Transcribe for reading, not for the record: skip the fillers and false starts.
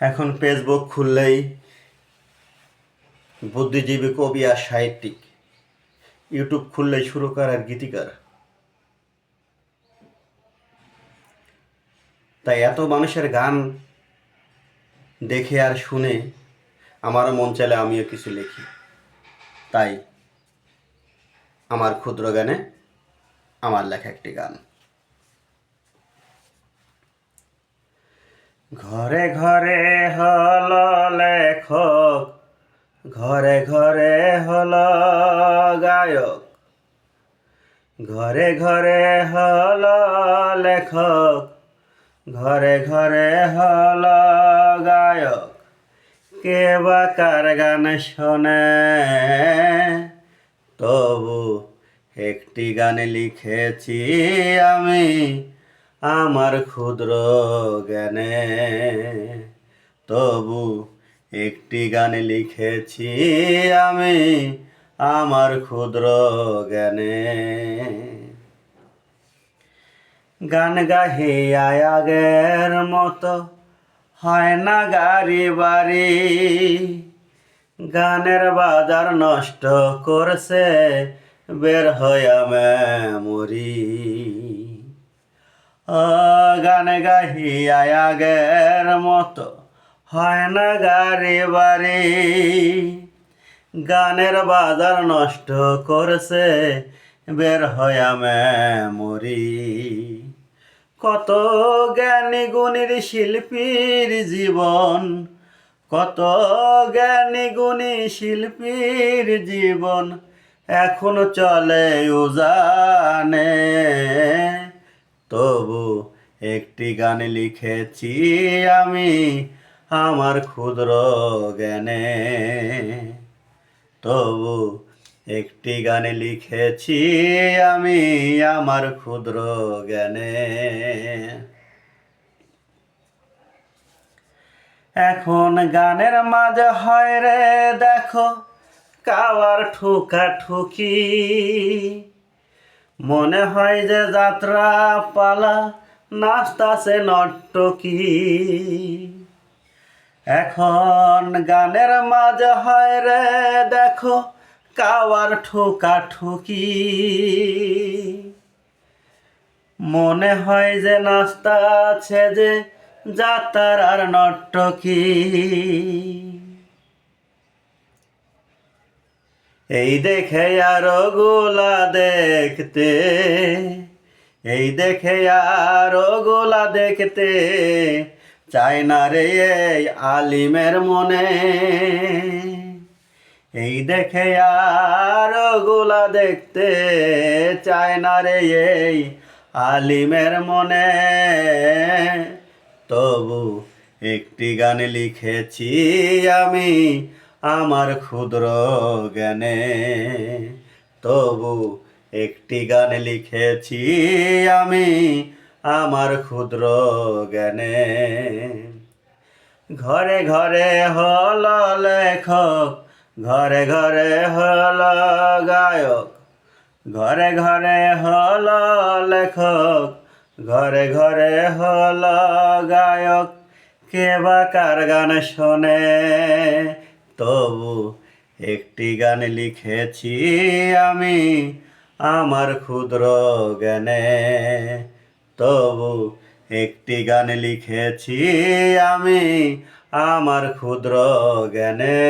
এখন ফেসবুক খুললেই বুদ্ধিজীবী, কবি আর সাহিত্যিক, ইউটিউব খুললেই সুরকার আর গীতিকার। তাই এত মানুষের গান দেখে আর শুনে আমারও মন চাইলে আমিও কিছু লিখি। তাই আমার ক্ষুদ্র গানে আমার লেখা একটি গান। ঘরে ঘরে হল লেখক, ঘরে ঘরে হল গায়ক, ঘরে ঘরে হল লেখক, ঘরে ঘরে হল গায়ক। কে বা কার গান শোনে, তবু একটি গান লিখেছি আমি আমার ক্ষুদ্র জ্ঞানে। তবু একটি গান লিখেছি আমি আমার ক্ষুদ্র জ্ঞানে। গান গাহিয়া আগের মতো হয় না গাড়ি বাড়ি, গানের বাজার নষ্ট করছে বের হইয়া মেমরি। গান গাহিয়া আগের মতো হয় না গাড়ি বাড়ি, গানের বাজার নষ্ট করছে বের হইয়া মেমরি। কত জ্ঞানী গুণীর শিল্পীর জীবন, কত জ্ঞানী গুণী শিল্পীর জীবন এখনো চলে উজানে। তবু একটি গান লিখেছি আমি আমার ক্ষুদ্র জ্ঞানে। তবু একটি গান লিখেছি আমি আমার ক্ষুদ্র জ্ঞানে। এখন গানের মাঝে হয় রে দেখো কাওয়ার ঠুকা ঠুকি, মনে হয় যে যাত্রা পালা নাচতাছে নর্তকী। এখন গানের মাঝে হয় রে দেখো কাওয়ার ঠুকা ঠুকি, মনে হয় যে নাচতাছে যে যাত্রার আর নর্তকী। এই দেখে আরো গোলা দেখতে, এই দেখে আরো গোলা দেখতে চায় না রে এই আলিমের মনে। এই দেখে আরো গোলা দেখতে চায় না রে এই আলিমের মনে। তবু একটি গান লিখেছি আমি আমার ক্ষুদ্র জ্ঞানে। তবু একটি গান লিখেছি আমি আমার ক্ষুদ্র জ্ঞানে। ঘরে ঘরে হল লেখক, ঘরে ঘরে হল গায়ক, ঘরে ঘরে হল লেখক, ঘরে ঘরে হল গায়ক। কে বা কার গান শোনে, তবু একটি গান লিখেছি আমি আমার ক্ষুদ্র জ্ঞানে। তবু একটি গান লিখেছি আমি আমার ক্ষুদ্র জ্ঞানে।